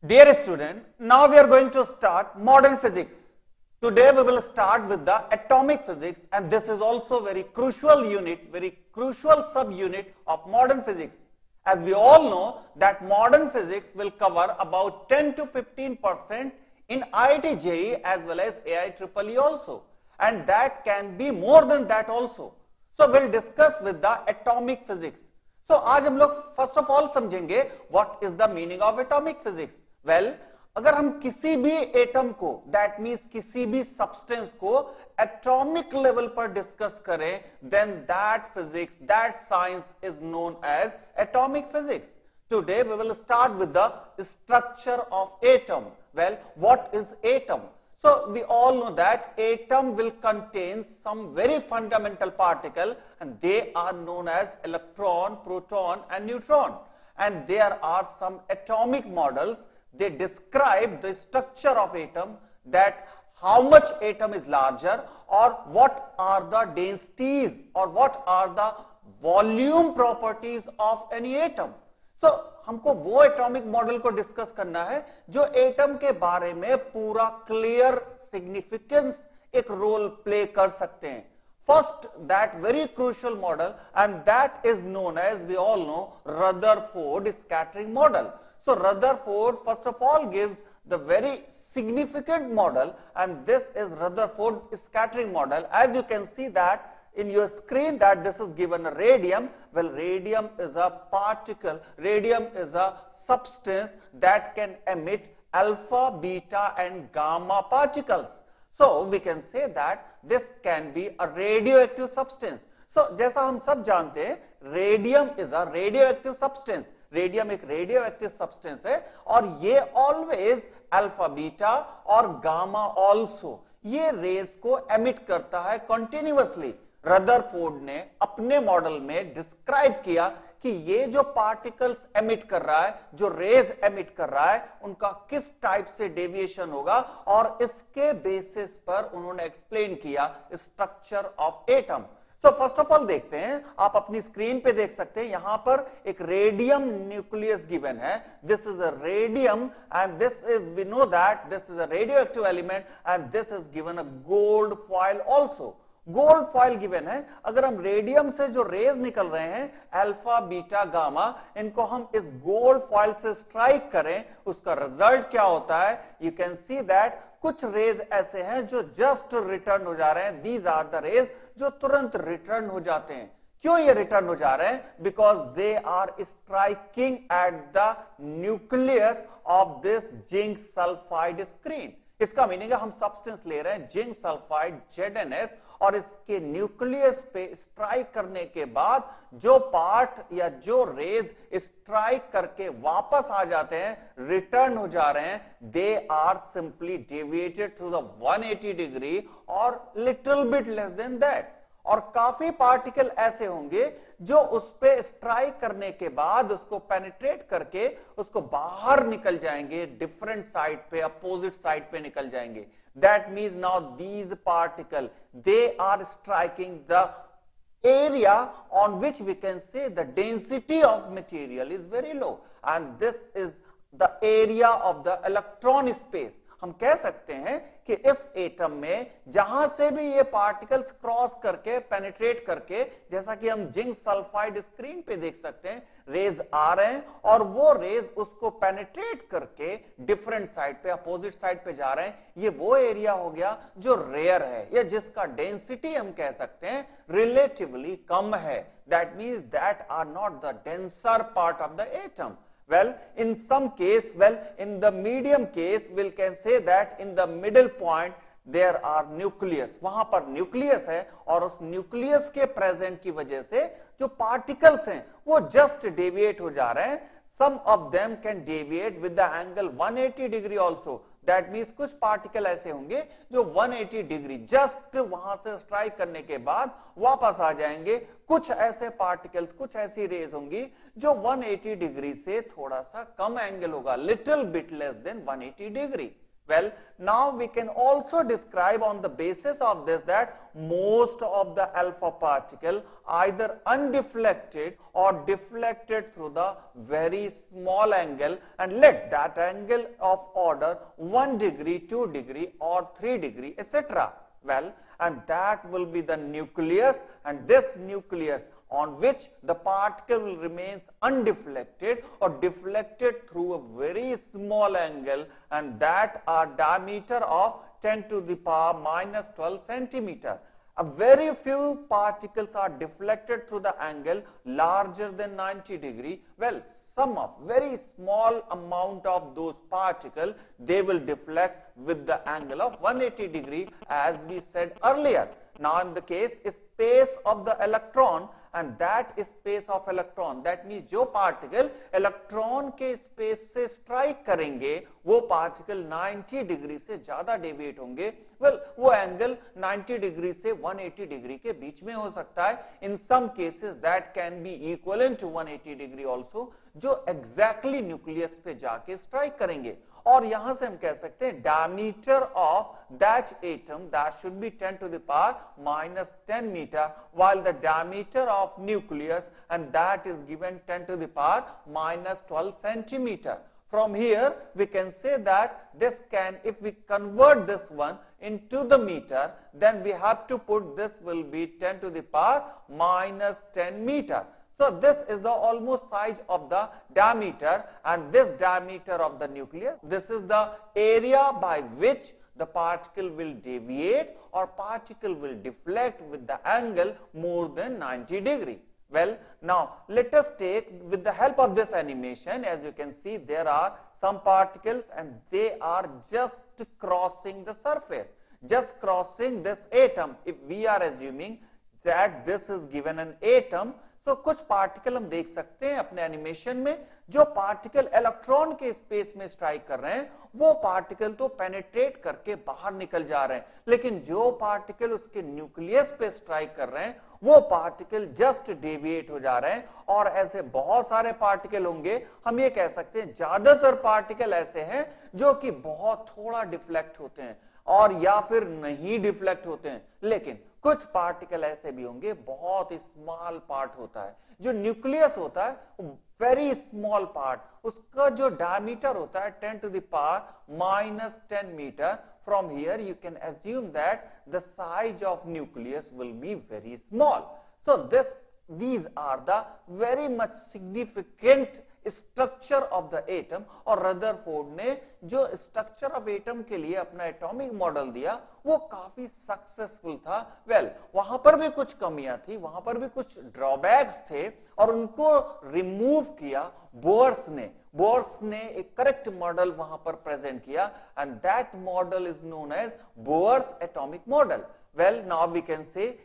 Dear student, now we are going to start modern physics. Today we will start with the atomic physics, and this is also very crucial unit, very crucial subunit of modern physics. As we all know that modern physics will cover about 10 to 15% in IIT JEE as well as AIEEE also, and that can be more than that also. So we'll discuss with the atomic physics. So आज हम लोग first of all समझेंगे what is the meaning of atomic physics. Well, अगर हम किसी भी atom को, that means किसी भी सब्सटेंस को एटॉमिक लेवल पर डिस्कस करें, then that physics, that science is known as atomic physics. Today we will start with the structure of atom. Well, what is atom? So we all know that atom will contain some very fundamental particle, and they are known as electron, proton and neutron. And there are some atomic models. They describe the structure of atom, that how much atom is larger, or what are the densities, or what are the volume properties of any atom. So, हमको वो atomic model को discuss करना है जो atom के बारे में पूरा क्लियर सिग्निफिकेंस एक रोल प्ले कर सकते हैं. First, that very crucial model, and that is known as, we all know, Rutherford scattering model. So Rutherford first of all gives the very significant model, and this is Rutherford scattering model. As you can see that in your screen, that this is given a radium. Well, radium is a particle, radium is a substance that can emit alpha, beta and gamma particles. So we can say that this can be a radioactive substance. So जैसा हम सब जानते हैं, radium is a radioactive substance. Radium एक radioactive substance है, और ये always alpha, beta और गामा ऑल्सो, ये रेज को एमिट करता है कंटिन्यूअसली. रदरफोर्ड ने अपने मॉडल में डिस्क्राइब किया कि ये जो पार्टिकल्स एमिट कर रहा है, जो रेज एमिट कर रहा है, उनका किस टाइप से डेविएशन होगा, और इसके बेसिस पर उन्होंने एक्सप्लेन किया स्ट्रक्चर ऑफ एटम. तो फर्स्ट ऑफ ऑल देखते हैं, आप अपनी स्क्रीन पे देख सकते हैं, यहां पर एक रेडियम न्यूक्लियस गिवन है. This is a radium, and this is, we know that this is a radioactive element, and this is given a gold foil also. Gold foil given है. अगर हम रेडियम से जो रेज निकल रहे हैं, alpha, beta, gamma, इनको हम इस गोल्ड फॉइल से स्ट्राइक करें, उसका रिजल्ट क्या होता है? यू कैन सी दैट कुछ रेज ऐसे हैं जो जस्ट रिटर्न हो जा रहे हैं. दीज आर द रेज जो तुरंत रिटर्न हो जाते हैं. क्यों ये रिटर्न हो जा रहे हैं? Because they are striking at the nucleus of this zinc sulphide screen. इसका मीनिंग है हम सब्सटेंस ले रहे हैं जिंक सल्फाइड ZnS, और इसके न्यूक्लियस पे स्ट्राइक करने के बाद जो पार्ट या जो रेज स्ट्राइक करके वापस आ जाते हैं, रिटर्न हो जा रहे हैं, they are simply deviated through the 180 degree और little bit less than that. और काफी पार्टिकल ऐसे होंगे जो उस पे स्ट्राइक करने के बाद उसको पेनिट्रेट करके उसको बाहर निकल जाएंगे, डिफरेंट साइड पे, अपोजिट साइड पे निकल जाएंगे. That means now these particle, they are striking the area on which we can say the density of material is very low, and this is the area of the electron space. हम कह सकते हैं कि इस atom में जहां से भी ये पार्टिकल्स क्रॉस करके, पेनिट्रेट करके, जैसा कि हम जिंक सल्फाइड स्क्रीन पे देख सकते हैं, रेज आ रहे हैं, और वो रेज उसको पेनिट्रेट करके डिफरेंट साइड पे, अपोजिट साइड पे जा रहे हैं. ये वो एरिया हो गया जो रेयर है, या जिसका डेंसिटी हम कह सकते हैं रिलेटिवली कम है. That means that are not the denser part of the atom. Well, in some case, well, in the medium case, we can say that in the middle point there are nucleus. वहां पर nucleus है, और उस nucleus के present की वजह से जो पार्टिकल्स हैं वो जस्ट डेविएट हो जा रहे हैं. Some of them can deviate with the angle 180 degree also. That means कुछ पार्टिकल ऐसे होंगे जो 180 डिग्री जस्ट वहां से स्ट्राइक करने के बाद वापस आ जाएंगे. कुछ ऐसे पार्टिकल्स, कुछ ऐसी रेज होंगी जो 180 डिग्री से थोड़ा सा कम एंगल होगा, little bit less then 180 degree. Well, now we can also describe on the basis of this that most of the alpha particle either undeflected or deflected through the very small angle, and let that angle of order 1 degree, 2 degree or 3 degree, etc. Well, and that will be the nucleus, and this nucleus on which the particle will remain undeflected or deflected through a very small angle, and that are diameter of 10 to the power minus 12 centimeter. A very few particles are deflected through the angle larger than 90 degree. Well, some of very small amount of those particles, they will deflect with the angle of 180 degree, as we said earlier. Now in the case space of the electron, and that is space of electron, that means जो particle electron के space से strike करेंगे वो particle 90 degree से ज़्यादा deviate होंगे. Well, वो angle 90 degree से 180 degree के बीच में हो सकता है. In some cases that can be equivalent to 180 degree also, जो exactly nucleus पे जाके strike करेंगे. और यहां से हम कह सकते हैं diameter of that atom that should be 10 to the power minus 10 meter, while the diameter of nucleus, and that is given 10 to the power minus 12 centimeter. From here we can say that this can, if we convert this one into the meter, then we have to put this will be 10 to the power minus 10 meter. So this is the almost size of the diameter, and this diameter of the nucleus, this is the area by which the particle will deviate or particle will deflect with the angle more than 90 degree. Well, now let us take, with the help of this animation, as you can see there are some particles and they are just crossing the surface, just crossing this atom. If we are assuming that this is given an atom, तो कुछ particle हम देख सकते हैं अपने animation में, जो particle electron के स्पेस में स्ट्राइक कर रहे हैं वो पार्टिकल तो पेनिट्रेट करके बाहर निकल जा रहे हैं, लेकिन जो पार्टिकल उसके न्यूक्लियस पे स्ट्राइक कर रहे हैं वो पार्टिकल जस्ट डेविएट हो जा रहे हैं. और ऐसे बहुत सारे पार्टिकल होंगे, हम ये कह सकते हैं ज्यादातर पार्टिकल ऐसे हैं जो कि बहुत थोड़ा डिफ्लेक्ट होते हैं और या फिर नहीं डिफ्लेक्ट होते हैं, लेकिन कुछ पार्टिकल ऐसे भी होंगे बहुत स्मॉल पार्ट होता है, जो न्यूक्लियस होता है वेरी स्मॉल पार्ट, उसका जो डायमीटर होता है 10 to the power minus 10 meter. From here you can assume that the size of nucleus will be very small. So these are the very much significant structure of the atom. और Rutherford ने जो structure of atom के लिए अपना atomic model दिया वो काफी successful था. वेल, वहां पर भी कुछ कमियां थी, वहां पर भी कुछ ड्रॉबैक्स थे और उनको रिमूव किया बोर्स ने. बोर्स ने एक करेक्ट मॉडल वहां पर प्रेजेंट किया, and that model is known as Bohr's atomic model. Well, now we can say